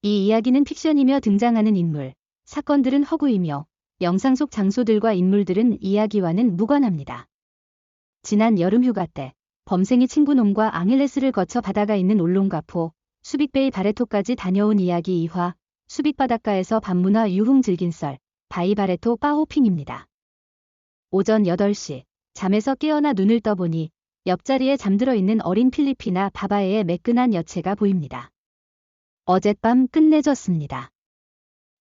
이 이야기는 픽션이며 등장하는 인물, 사건들은 허구이며 영상 속 장소들과 인물들은 이야기와는 무관합니다. 지난 여름 휴가 때 범생이 친구 놈과 앙헬레스를 거쳐 바다가 있는 울롱가포, 수빅베이 바레토까지 다녀온 이야기 2화, 수빅 바닷가에서 밤문화 유흥 즐긴 썰, 바이 바레토 바호핑입니다. 오전 8시, 잠에서 깨어나 눈을 떠보니 옆자리에 잠들어 있는 어린 필리피나 바바에의 매끈한 여체가 보입니다. 어젯밤 끝내줬습니다.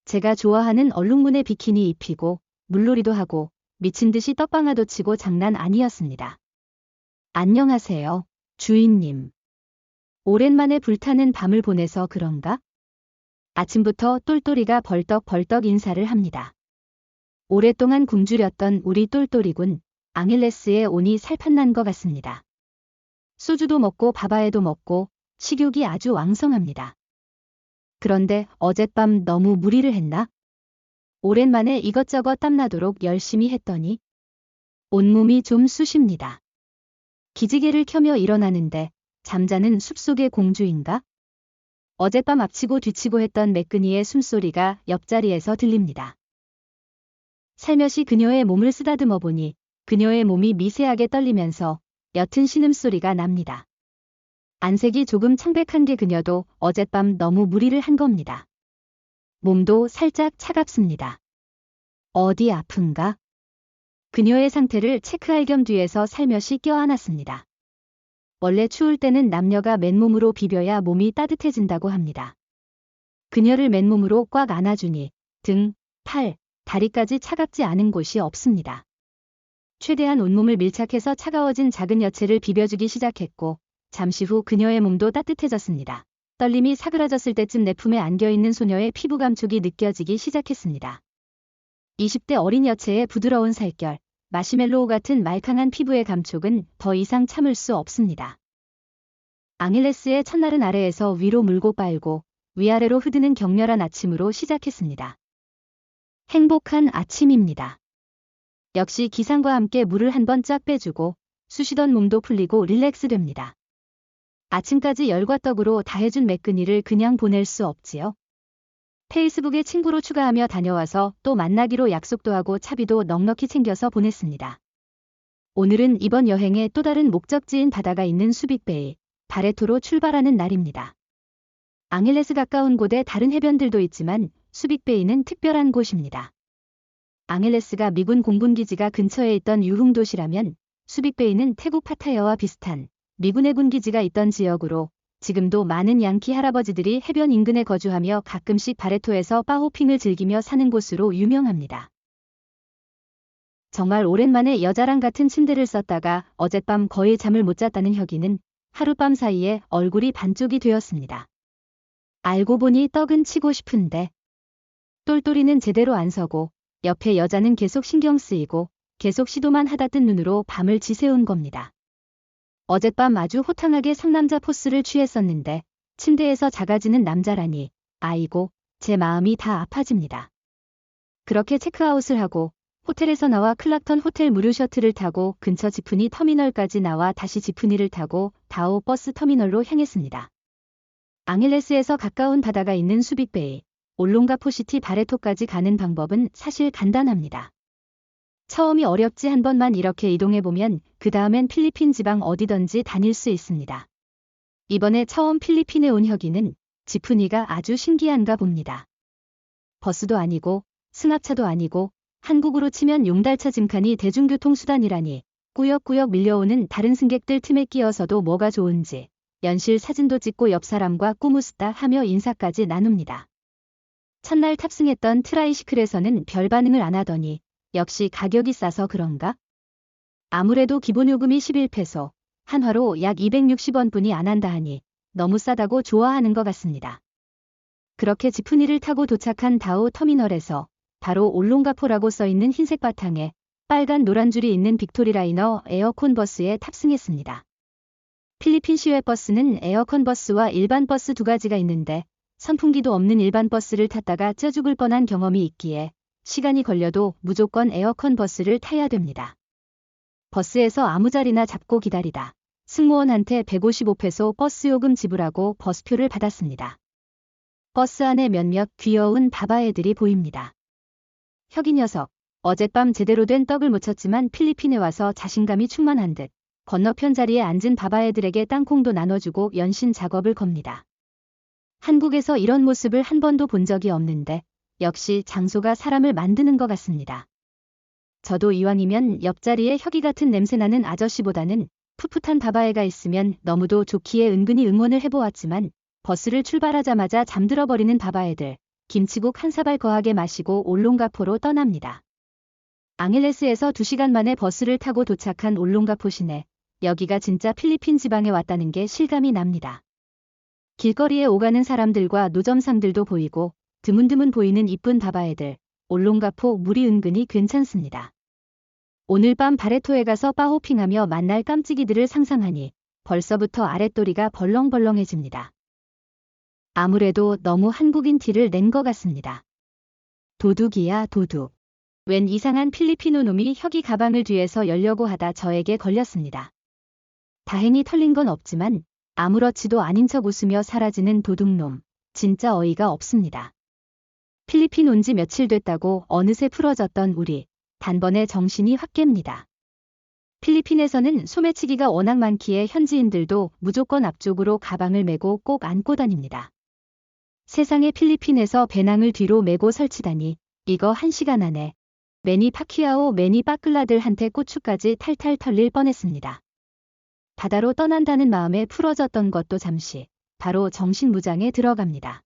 제가 좋아하는 얼룩무늬 비키니 입히고 물놀이도 하고 미친 듯이 떡방아도 치고 장난 아니었습니다. 안녕하세요, 주인님. 오랜만에 불타는 밤을 보내서 그런가? 아침부터 똘똘이가 벌떡벌떡 인사를 합니다. 오랫동안 굶주렸던 우리 똘똘이군, 앙헬레스에 오니 살판난 것 같습니다. 소주도 먹고 바바에도 먹고 식욕이 아주 왕성합니다. 그런데 어젯밤 너무 무리를 했나? 오랜만에 이것저것 땀나도록 열심히 했더니 온몸이 좀 쑤십니다. 기지개를 켜며 일어나는데 잠자는 숲속의 공주인가? 어젯밤 앞치고 뒤치고 했던 매끈이의 숨소리가 옆자리에서 들립니다. 살며시 그녀의 몸을 쓰다듬어 보니 그녀의 몸이 미세하게 떨리면서 옅은 신음소리가 납니다. 안색이 조금 창백한 게 그녀도 어젯밤 너무 무리를 한 겁니다. 몸도 살짝 차갑습니다. 어디 아픈가? 그녀의 상태를 체크할 겸 뒤에서 살며시 껴안았습니다. 원래 추울 때는 남녀가 맨몸으로 비벼야 몸이 따뜻해진다고 합니다. 그녀를 맨몸으로 꽉 안아주니 등, 팔, 다리까지 차갑지 않은 곳이 없습니다. 최대한 온몸을 밀착해서 차가워진 작은 여체를 비벼주기 시작했고 잠시 후 그녀의 몸도 따뜻해졌습니다. 떨림이 사그라졌을 때쯤 내 품에 안겨있는 소녀의 피부 감촉이 느껴지기 시작했습니다. 20대 어린 여체의 부드러운 살결, 마시멜로우 같은 말캉한 피부의 감촉은 더 이상 참을 수 없습니다. 앙헬레스의 첫날은 아래에서 위로 물고 빨고 위아래로 흐드는 격렬한 아침으로 시작했습니다. 행복한 아침입니다. 역시 기상과 함께 물을 한 번 쫙 빼주고 쑤시던 몸도 풀리고 릴렉스 됩니다. 아침까지 열과 떡으로 다 해준 매끈이를 그냥 보낼 수 없지요. 페이스북에 친구로 추가하며 다녀와서 또 만나기로 약속도 하고 차비도 넉넉히 챙겨서 보냈습니다. 오늘은 이번 여행의 또 다른 목적지인 바다가 있는 수빅베이, 바레토로 출발하는 날입니다. 앙헬레스 가까운 곳에 다른 해변들도 있지만 수빅베이는 특별한 곳입니다. 앙헬레스가 미군 공군기지가 근처에 있던 유흥도시라면 수빅베이는 태국 파타야와 비슷한 미군의 군기지가 있던 지역으로 지금도 많은 양키 할아버지들이 해변 인근에 거주하며 가끔씩 바레토에서 바호핑을 즐기며 사는 곳으로 유명합니다. 정말 오랜만에 여자랑 같은 침대를 썼다가 어젯밤 거의 잠을 못 잤다는 혁이는 하룻밤 사이에 얼굴이 반쪽이 되었습니다. 알고 보니 떡은 치고 싶은데 똘똘이는 제대로 안 서고 옆에 여자는 계속 신경 쓰이고 계속 시도만 하다 뜬 눈으로 밤을 지새운 겁니다. 어젯밤 아주 호탕하게 상남자 포스를 취했었는데 침대에서 작아지는 남자라니 아이고 제 마음이 다 아파집니다. 그렇게 체크아웃을 하고 호텔에서 나와 클락턴 호텔 무료 셔틀을 타고 근처 지프니 터미널까지 나와 다시 지프니를 타고 다오 버스 터미널로 향했습니다. 앙헬레스에서 가까운 바다가 있는 수빅베이, 올롱가포시티 바레토까지 가는 방법은 사실 간단합니다. 처음이 어렵지 한 번만 이렇게 이동해보면 그 다음엔 필리핀 지방 어디든지 다닐 수 있습니다. 이번에 처음 필리핀에 온 혁이는 지프니가 아주 신기한가 봅니다. 버스도 아니고 승합차도 아니고 한국으로 치면 용달차 짐칸이 대중교통수단이라니 꾸역꾸역 밀려오는 다른 승객들 틈에 끼어서도 뭐가 좋은지 연실 사진도 찍고 옆 사람과 꾸무스다 하며 인사까지 나눕니다. 첫날 탑승했던 트라이시클에서는 별 반응을 안 하더니 역시 가격이 싸서 그런가? 아무래도 기본요금이 11페소, 한화로 약 260원뿐이 안 한다 하니 너무 싸다고 좋아하는 것 같습니다. 그렇게 지프니를 타고 도착한 다오 터미널에서 바로 올롱가포라고 써있는 흰색 바탕에 빨간 노란 줄이 있는 빅토리라이너 에어컨 버스에 탑승했습니다. 필리핀 시외 버스는 에어컨 버스와 일반 버스 두 가지가 있는데 선풍기도 없는 일반 버스를 탔다가 쪄 죽을 뻔한 경험이 있기에 시간이 걸려도 무조건 에어컨 버스를 타야 됩니다. 버스에서 아무 자리나 잡고 기다리다 승무원한테 155페소 버스 요금 지불하고 버스표를 받았습니다. 버스 안에 몇몇 귀여운 바바애들이 보입니다. 혁이 녀석, 어젯밤 제대로 된 떡을 못 쳤지만 필리핀에 와서 자신감이 충만한 듯 건너편 자리에 앉은 바바애들에게 땅콩도 나눠주고 연신 작업을 겁니다. 한국에서 이런 모습을 한 번도 본 적이 없는데 역시 장소가 사람을 만드는 것 같습니다. 저도 이왕이면 옆자리에 혁이 같은 냄새나는 아저씨보다는 풋풋한 바바애가 있으면 너무도 좋기에 은근히 응원을 해보았지만 버스를 출발하자마자 잠들어버리는 바바애들, 김치국 한 사발 거하게 마시고 올롱가포로 떠납니다. 앙헬레스에서 2시간 만에 버스를 타고 도착한 올롱가포 시내, 여기가 진짜 필리핀 지방에 왔다는 게 실감이 납니다. 길거리에 오가는 사람들과 노점상들도 보이고 드문드문 보이는 이쁜 바바애들, 올롱가포 물이 은근히 괜찮습니다. 오늘 밤 바레토에 가서 바호핑하며 만날 깜찍이들을 상상하니 벌써부터 아랫도리가 벌렁벌렁해집니다. 아무래도 너무 한국인 티를 낸 것 같습니다. 도둑이야 도둑. 웬 이상한 필리핀어 놈이 혁이 가방을 뒤에서 열려고 하다 저에게 걸렸습니다. 다행히 털린 건 없지만 아무렇지도 아닌 척 웃으며 사라지는 도둑놈. 진짜 어이가 없습니다. 필리핀 온 지 며칠 됐다고 어느새 풀어졌던 우리. 단번에 정신이 확 깹니다. 필리핀에서는 소매치기가 워낙 많기에 현지인들도 무조건 앞쪽으로 가방을 메고 꼭 안고 다닙니다. 세상에 필리핀에서 배낭을 뒤로 메고 설치다니 이거 1시간 안에 매니 파키아오 매니 빠클라들한테 고추까지 탈탈 털릴 뻔했습니다. 바다로 떠난다는 마음에 풀어졌던 것도 잠시 바로 정신무장에 들어갑니다.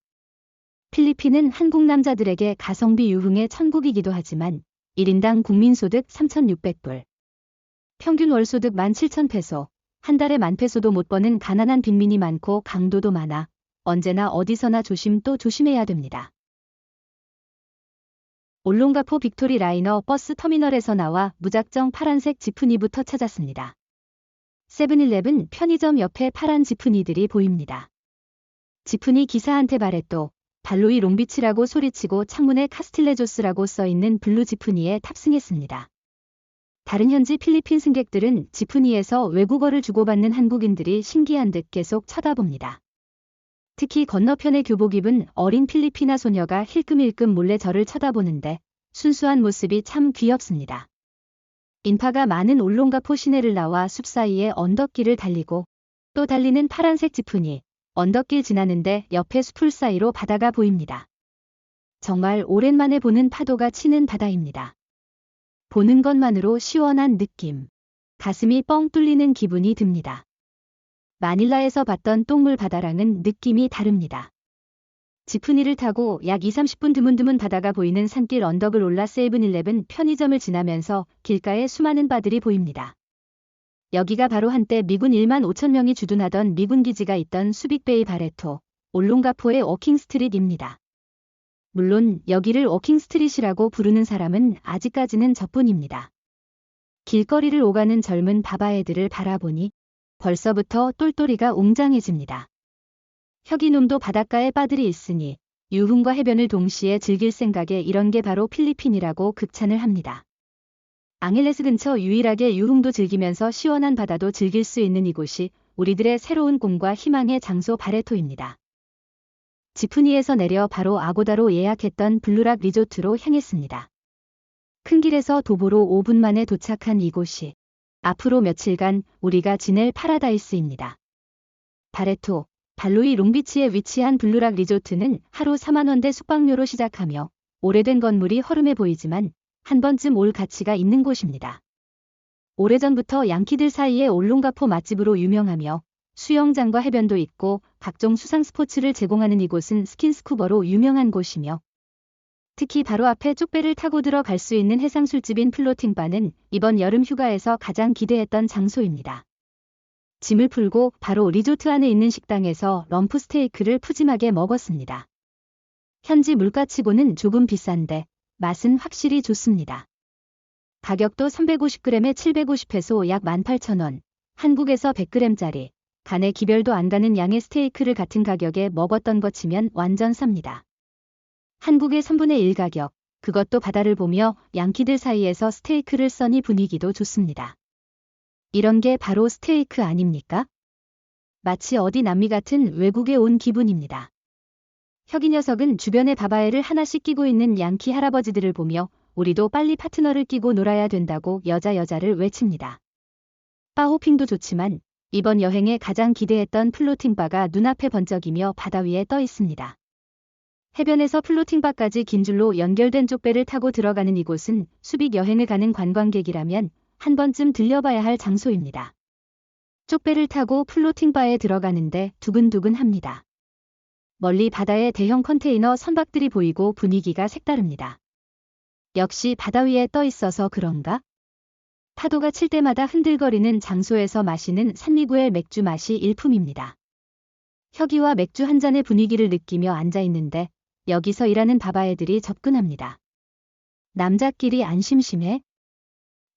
필리핀은 한국 남자들에게 가성비 유흥의 천국이기도 하지만 1인당 국민소득 3,600불, 평균 월소득 17,000페소, 한 달에 10,000페소도 못 버는 가난한 빈민이 많고 강도도 많아 언제나 어디서나 조심 또 조심해야 됩니다. 올롱가포 빅토리 라이너 버스 터미널에서 나와 무작정 파란색 지프니부터 찾았습니다. 세븐일레븐 편의점 옆에 파란 지프니들이 보입니다. 지프니 기사한테 말했도 발로이 롱비치라고 소리치고 창문에 카스틸레조스라고 써있는 블루 지프니에 탑승했습니다. 다른 현지 필리핀 승객들은 지프니에서 외국어를 주고받는 한국인들이 신기한 듯 계속 쳐다봅니다. 특히 건너편에 교복 입은 어린 필리피나 소녀가 힐끔힐끔 몰래 저를 쳐다보는데 순수한 모습이 참 귀엽습니다. 인파가 많은 올롱가포 시내를 나와 숲 사이에 언덕길을 달리고 또 달리는 파란색 지프니, 언덕길 지나는데 옆에 숲풀 사이로 바다가 보입니다. 정말 오랜만에 보는 파도가 치는 바다입니다. 보는 것만으로 시원한 느낌, 가슴이 뻥 뚫리는 기분이 듭니다. 마닐라에서 봤던 똥물 바다랑은 느낌이 다릅니다. 지프니를 타고 약 20-30분 드문드문 바다가 보이는 산길 언덕을 올라 세븐일레븐 편의점을 지나면서 길가에 수많은 바들이 보입니다. 여기가 바로 한때 미군 15,000명이 주둔하던 미군 기지가 있던 수빅베이 바레토, 올롱가포의 워킹스트릿입니다. 물론 여기를 워킹스트릿이라고 부르는 사람은 아직까지는 저뿐입니다. 길거리를 오가는 젊은 바바애들을 바라보니 벌써부터 똘똘이가 웅장해집니다. 혁이놈도 바닷가에 바들이 있으니 유흥과 해변을 동시에 즐길 생각에 이런 게 바로 필리핀이라고 극찬을 합니다. 앙헬레스 근처 유일하게 유흥도 즐기면서 시원한 바다도 즐길 수 있는 이곳이 우리들의 새로운 꿈과 희망의 장소 바레토입니다. 지프니에서 내려 바로 아고다로 예약했던 블루락 리조트로 향했습니다. 큰 길에서 도보로 5분 만에 도착한 이곳이 앞으로 며칠간 우리가 지낼 파라다이스입니다. 바레토, 발로이 롱비치에 위치한 블루락 리조트는 하루 40,000원대 숙박료로 시작하며 오래된 건물이 허름해 보이지만 한 번쯤 올 가치가 있는 곳입니다. 오래전부터 양키들 사이에 올롱가포 맛집으로 유명하며 수영장과 해변도 있고 각종 수상 스포츠를 제공하는 이곳은 스킨스쿠버로 유명한 곳이며 특히 바로 앞에 쪽배를 타고 들어갈 수 있는 해상 술집인 플로팅바는 이번 여름 휴가에서 가장 기대했던 장소입니다. 짐을 풀고 바로 리조트 안에 있는 식당에서 럼프 스테이크를 푸짐하게 먹었습니다. 현지 물가치고는 조금 비싼데 맛은 확실히 좋습니다. 가격도 350g에 750페소 약 18,000원, 한국에서 100g짜리, 간에 기별도 안 가는 양의 스테이크를 같은 가격에 먹었던 것 치면 완전 쌉니다. 한국의 3분의 1 가격, 그것도 바다를 보며 양키들 사이에서 스테이크를 써니 분위기도 좋습니다. 이런 게 바로 스테이크 아닙니까? 마치 어디 남미 같은 외국에 온 기분입니다. 혁이 녀석은 주변에 바바애를 하나씩 끼고 있는 양키 할아버지들을 보며 우리도 빨리 파트너를 끼고 놀아야 된다고 여자를 외칩니다. 바호핑도 좋지만 이번 여행에 가장 기대했던 플로팅바가 눈앞에 번쩍이며 바다 위에 떠 있습니다. 해변에서 플로팅바까지 긴 줄로 연결된 쪽배를 타고 들어가는 이곳은 수빅 여행을 가는 관광객이라면 한 번쯤 들려봐야 할 장소입니다. 쪽배를 타고 플로팅바에 들어가는데 두근두근합니다. 멀리 바다에 대형 컨테이너 선박들이 보이고 분위기가 색다릅니다. 역시 바다 위에 떠 있어서 그런가? 파도가 칠 때마다 흔들거리는 장소에서 마시는 산미구엘 맥주 맛이 일품입니다. 혁이와 맥주 한 잔의 분위기를 느끼며 앉아 있는데 여기서 일하는 바바애들이 접근합니다. 남자끼리 안 심심해?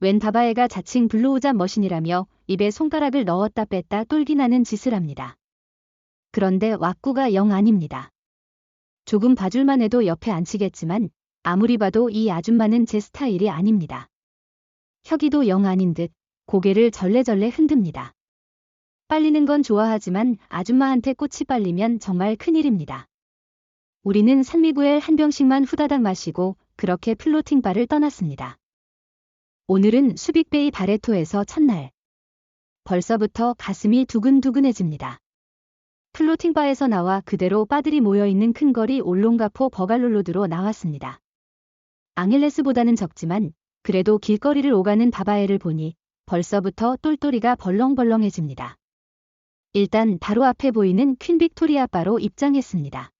웬 바바애가 자칭 블로우잡 머신이라며 입에 손가락을 넣었다 뺐다 똘기 나는 짓을 합니다. 그런데 왁구가 영 아닙니다. 조금 봐줄만 해도 옆에 앉히겠지만 아무리 봐도 이 아줌마는 제 스타일이 아닙니다. 혁이도 영 아닌 듯 고개를 절레절레 흔듭니다. 빨리는 건 좋아하지만 아줌마한테 꽃이 빨리면 정말 큰일입니다. 우리는 산미구엘 한 병씩만 후다닥 마시고 그렇게 플로팅바를 떠났습니다. 오늘은 수빅베이 바레토에서 첫날. 벌써부터 가슴이 두근두근해집니다. 플로팅바에서 나와 그대로 바들이 모여있는 큰 거리 올롱가포 버갈롤로드로 나왔습니다. 앙헬레스보다는 적지만 그래도 길거리를 오가는 바바애를 보니 벌써부터 똘똘이가 벌렁벌렁해집니다. 일단 바로 앞에 보이는 퀸 빅토리아 바로 입장했습니다.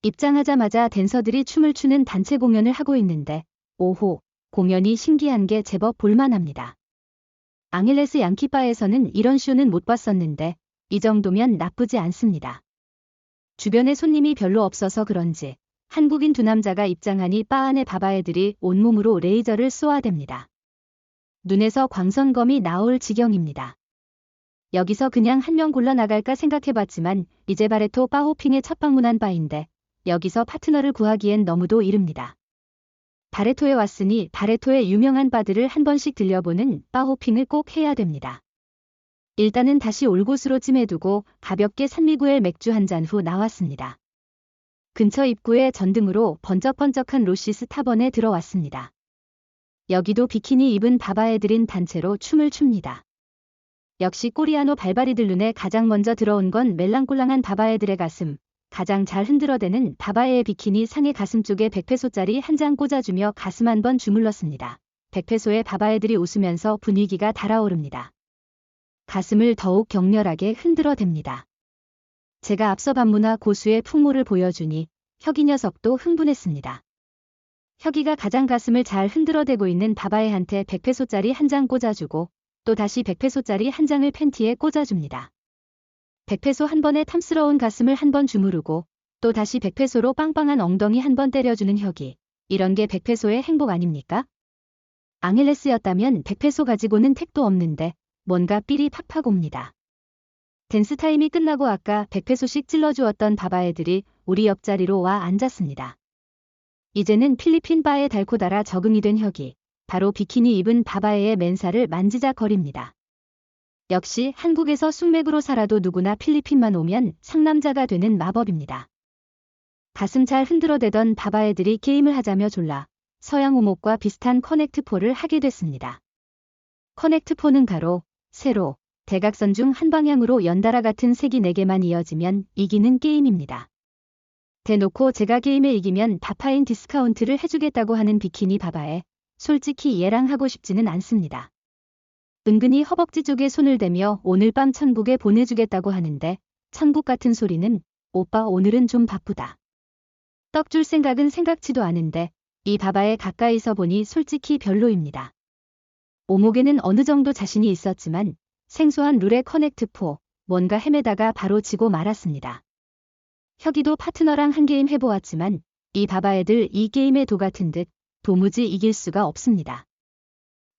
입장하자마자 댄서들이 춤을 추는 단체 공연을 하고 있는데 오호, 공연이 신기한 게 제법 볼만합니다. 앙헬레스 양키바에서는 이런 쇼는 못 봤었는데 이 정도면 나쁘지 않습니다. 주변에 손님이 별로 없어서 그런지 한국인 두 남자가 입장하니 바 안의 바바애들이 온몸으로 레이저를 쏘아댑니다. 눈에서 광선검이 나올 지경입니다. 여기서 그냥 한 명 골라 나갈까 생각해봤지만 이제 바레토 바호핑에 첫 방문한 바인데 여기서 파트너를 구하기엔 너무도 이릅니다. 바레토에 왔으니 바레토의 유명한 바들을 한 번씩 들려보는 바호핑을 꼭 해야 됩니다. 일단은 다시 올 곳으로 찜해두고 가볍게 산미구엘 맥주 한 잔 후 나왔습니다. 근처 입구에 전등으로 번쩍번쩍한 로시스 타번에 들어왔습니다. 여기도 비키니 입은 바바애들인 단체로 춤을 춥니다. 역시 꼬리아노 발바리들 눈에 가장 먼저 들어온 건 멜랑꼴랑한 바바애들의 가슴, 가장 잘 흔들어대는 바바애의 비키니 상의 가슴 쪽에 100페소짜리 한 장 꽂아주며 가슴 한 번 주물렀습니다. 100페소의 바바애들이 웃으면서 분위기가 달아오릅니다. 가슴을 더욱 격렬하게 흔들어댑니다. 제가 앞서 반문화 고수의 풍모를 보여주니 혁이 녀석도 흥분했습니다. 혁이가 가장 가슴을 잘 흔들어대고 있는 바바애한테 100페소짜리 한 장 꽂아주고 또 다시 100페소짜리 한 장을 팬티에 꽂아줍니다. 100페소 한 번에 탐스러운 가슴을 한 번 주무르고 또 다시 100페소로 빵빵한 엉덩이 한 번 때려주는 혁이. 이런 게 100페소의 행복 아닙니까? 앙헬레스였다면 100페소 가지고는 택도 없는데 뭔가 삘이 팍팍 옵니다. 댄스 타임이 끝나고 아까 100페소씩 찔러주었던 바바애들이 우리 옆자리로 와 앉았습니다. 이제는 필리핀 바에 닳고 닳아 적응이 된 혁이 바로 비키니 입은 바바애의 맨살을 만지작거립니다. 역시 한국에서 숙맥으로 살아도 누구나 필리핀만 오면 상남자가 되는 마법입니다. 가슴 잘 흔들어대던 바바애들이 게임을 하자며 졸라 서양 오목과 비슷한 커넥트4를 하게 됐습니다. 커넥트4는 가로, 세로, 대각선 중 한 방향으로 연달아 같은 색이 4개만 이어지면 이기는 게임입니다. 대놓고 제가 게임에 이기면 다파인 디스카운트를 해주겠다고 하는 비키니 바바애. 솔직히 얘랑 하고 싶지는 않습니다. 은근히 허벅지 쪽에 손을 대며 오늘 밤 천국에 보내주겠다고 하는데 천국 같은 소리는 오빠 오늘은 좀 바쁘다. 떡 줄 생각은 생각지도 않은데 이 바바애 가까이서 보니 솔직히 별로입니다. 오목에는 어느 정도 자신이 있었지만 생소한 룰의 커넥트4 뭔가 헤매다가 바로 지고 말았습니다. 혁이도 파트너랑 한 게임 해보았지만 이 바바애들 이 게임의 도 같은 듯 도무지 이길 수가 없습니다.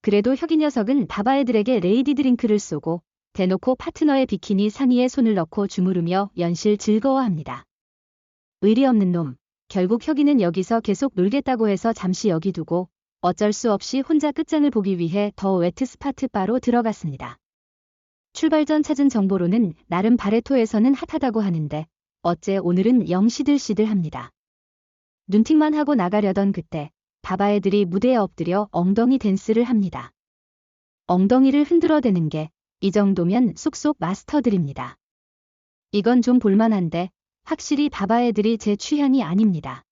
그래도 혁이 녀석은 바바애들에게 레이디 드링크를 쏘고 대놓고 파트너의 비키니 상의에 손을 넣고 주무르며 연실 즐거워합니다. 의리 없는 놈. 결국 혁이는 여기서 계속 놀겠다고 해서 잠시 여기 두고 어쩔 수 없이 혼자 끝장을 보기 위해 더 웨트 스파트 바로 들어갔습니다. 출발 전 찾은 정보로는 나름 바레토에서는 핫하다고 하는데 어째 오늘은 영 시들시들합니다. 눈팅만 하고 나가려던 그때 바바애들이 무대에 엎드려 엉덩이 댄스를 합니다. 엉덩이를 흔들어대는 게 이 정도면 쏙쏙 마스터들입니다. 이건 좀 볼만한데 확실히 바바애들이 제 취향이 아닙니다.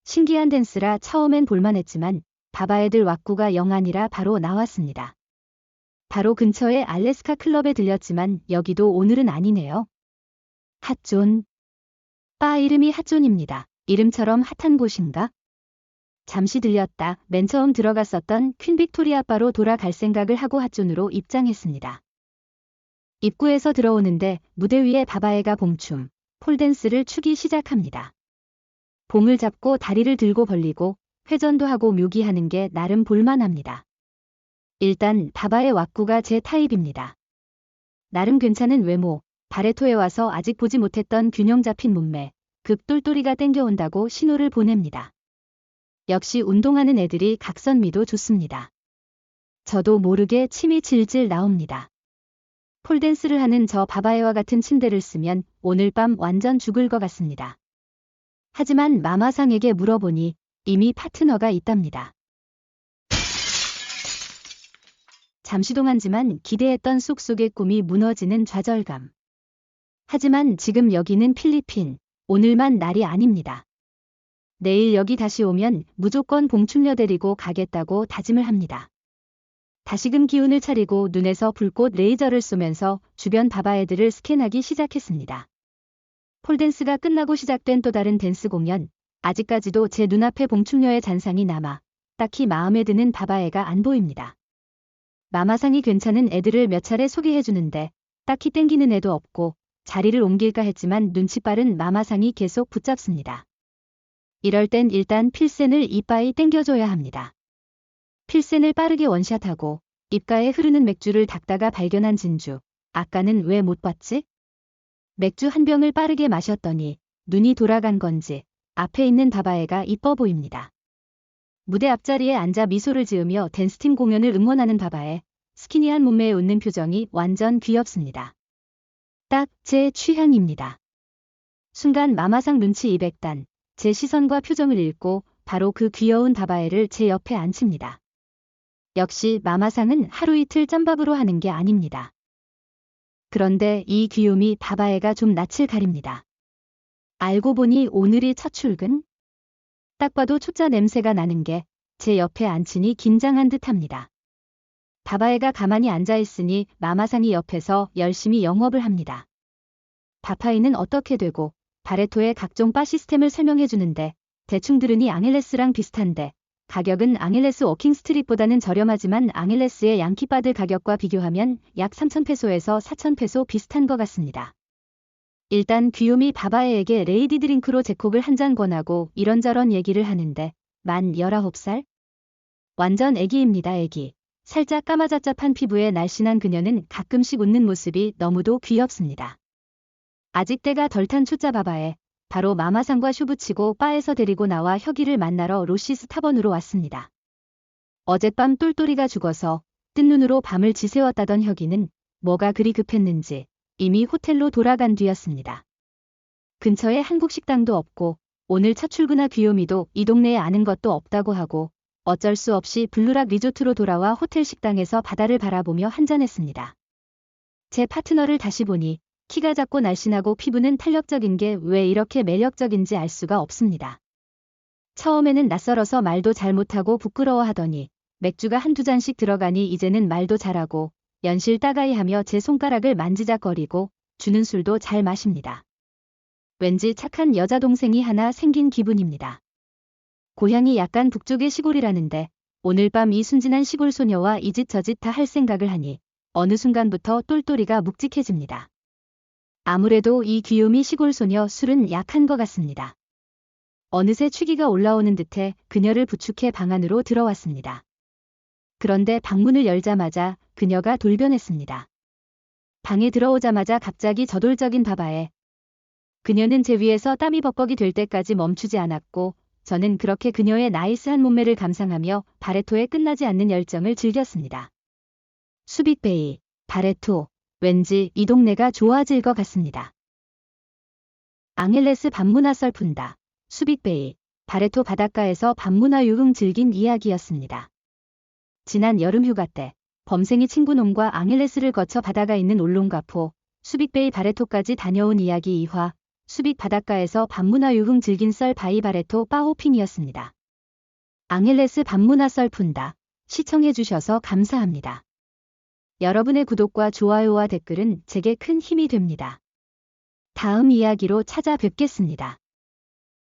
신기한 댄스라 처음엔 볼만했지만 바바애들 왁구가 영 아니라 바로 나왔습니다. 바로 근처의 알래스카 클럽에 들렸지만 여기도 오늘은 아니네요. 핫존. 바 이름이 핫존입니다. 이름처럼 핫한 곳인가? 잠시 들렸다 맨 처음 들어갔었던 퀸 빅토리아 바로 돌아갈 생각을 하고 핫존으로 입장했습니다. 입구에서 들어오는데 무대 위에 바바애가 봉춤, 폴댄스를 추기 시작합니다. 봉을 잡고 다리를 들고 벌리고 회전도 하고 묘기하는 게 나름 볼만합니다. 일단 바바애 왁구가 제 타입입니다. 나름 괜찮은 외모, 바레토에 와서 아직 보지 못했던 균형 잡힌 몸매, 극똘똘이가 땡겨온다고 신호를 보냅니다. 역시 운동하는 애들이 각선미도 좋습니다. 저도 모르게 침이 질질 나옵니다. 폴댄스를 하는 저 바바애와 같은 침대를 쓰면 오늘 밤 완전 죽을 것 같습니다. 하지만 마마상에게 물어보니 이미 파트너가 있답니다. 잠시 동안지만 기대했던 쏙쏙의 꿈이 무너지는 좌절감. 하지만 지금 여기는 필리핀, 오늘만 날이 아닙니다. 내일 여기 다시 오면 무조건 봉춤녀 데리고 가겠다고 다짐을 합니다. 다시금 기운을 차리고 눈에서 불꽃 레이저를 쏘면서 주변 바바애들을 스캔하기 시작했습니다. 폴댄스가 끝나고 시작된 또 다른 댄스 공연, 아직까지도 제 눈앞에 봉춤녀의 잔상이 남아 딱히 마음에 드는 바바애가 안 보입니다. 마마상이 괜찮은 애들을 몇 차례 소개해주는데 딱히 땡기는 애도 없고 자리를 옮길까 했지만 눈치 빠른 마마상이 계속 붙잡습니다. 이럴 땐 일단 필센을 이빠이 땡겨줘야 합니다. 필센을 빠르게 원샷하고 입가에 흐르는 맥주를 닦다가 발견한 진주. 아까는 왜 못 봤지? 맥주 한 병을 빠르게 마셨더니 눈이 돌아간 건지 앞에 있는 바바애가 이뻐 보입니다. 무대 앞자리에 앉아 미소를 지으며 댄스팀 공연을 응원하는 바바애. 스키니한 몸매에 웃는 표정이 완전 귀엽습니다. 딱 제 취향입니다. 순간 마마상 눈치 200단. 제 시선과 표정을 읽고 바로 그 귀여운 바바애를 제 옆에 앉힙니다. 역시 마마상은 하루 이틀 짬밥으로 하는 게 아닙니다. 그런데 이 귀요미 바바애가 좀 낯을 가립니다. 알고 보니 오늘이 첫 출근? 딱 봐도 초짜 냄새가 나는 게 제 옆에 앉히니 긴장한 듯합니다. 바바애가 가만히 앉아있으니 마마상이 옆에서 열심히 영업을 합니다. 바파이는 어떻게 되고 바레토의 각종 바 시스템을 설명해주는데 대충 들으니 앙헬레스랑 비슷한데 가격은 앙헬레스 워킹스트릿보다는 저렴하지만 앙헬레스의 양키바들 가격과 비교하면 약 3,000페소에서 4,000페소 비슷한 것 같습니다. 일단 귀요미 바바애에게 레이디 드링크로 제콕을 한 잔 권하고 이런저런 얘기를 하는데 만 19살? 완전 애기입니다. 애기. 살짝 까마잡잡한 피부에 날씬한 그녀는 가끔씩 웃는 모습이 너무도 귀엽습니다. 아직 때가 덜 탄 초짜 바바애. 바로 마마상과 쇼부치고 바에서 데리고 나와 혁이를 만나러 로시스 타번으로 왔습니다. 어젯밤 똘똘이가 죽어서 뜬 눈으로 밤을 지새웠다던 혁이는 뭐가 그리 급했는지 이미 호텔로 돌아간 뒤였습니다. 근처에 한국 식당도 없고 오늘 첫 출근한 귀요미도 이 동네에 아는 것도 없다고 하고 어쩔 수 없이 블루락 리조트로 돌아와 호텔 식당에서 바다를 바라보며 한잔했습니다. 제 파트너를 다시 보니 키가 작고 날씬하고 피부는 탄력적인 게 왜 이렇게 매력적인지 알 수가 없습니다. 처음에는 낯설어서 말도 잘 못하고 부끄러워하더니 맥주가 한두 잔씩 들어가니 이제는 말도 잘하고 연실 따가이하며 제 손가락을 만지작거리고 주는 술도 잘 마십니다. 왠지 착한 여자 동생이 하나 생긴 기분입니다. 고향이 약간 북쪽의 시골이라는데 오늘 밤 이 순진한 시골 소녀와 이 짓 저 짓 다 할 생각을 하니 어느 순간부터 똘똘이가 묵직해집니다. 아무래도 이 귀요미 시골 소녀 술은 약한 것 같습니다. 어느새 취기가 올라오는 듯해 그녀를 부축해 방 안으로 들어왔습니다. 그런데 방문을 열자마자 그녀가 돌변했습니다. 방에 들어오자마자 갑자기 저돌적인 바바애. 그녀는 제 위에서 땀이 벅벅이 될 때까지 멈추지 않았고 저는 그렇게 그녀의 나이스한 몸매를 감상하며 바레토의 끝나지 않는 열정을 즐겼습니다. 수빅베이, 바레토, 왠지 이 동네가 좋아질 것 같습니다. 앙헬레스 밤문화 썰 푼다. 수빅베이, 바레토 바닷가에서 밤문화 유흥 즐긴 이야기였습니다. 지난 여름 휴가 때 범생이 친구놈과 앙헬레스를 거쳐 바다가 있는 울롱가포, 수빅베이 바레토까지 다녀온 이야기 2화, 수빅 바닷가에서 밤문화 유흥 즐긴 썰 바이 바레토 바호핑이었습니다. 앙헬레스 밤문화 썰 푼다. 시청해주셔서 감사합니다. 여러분의 구독과 좋아요와 댓글은 제게 큰 힘이 됩니다. 다음 이야기로 찾아뵙겠습니다.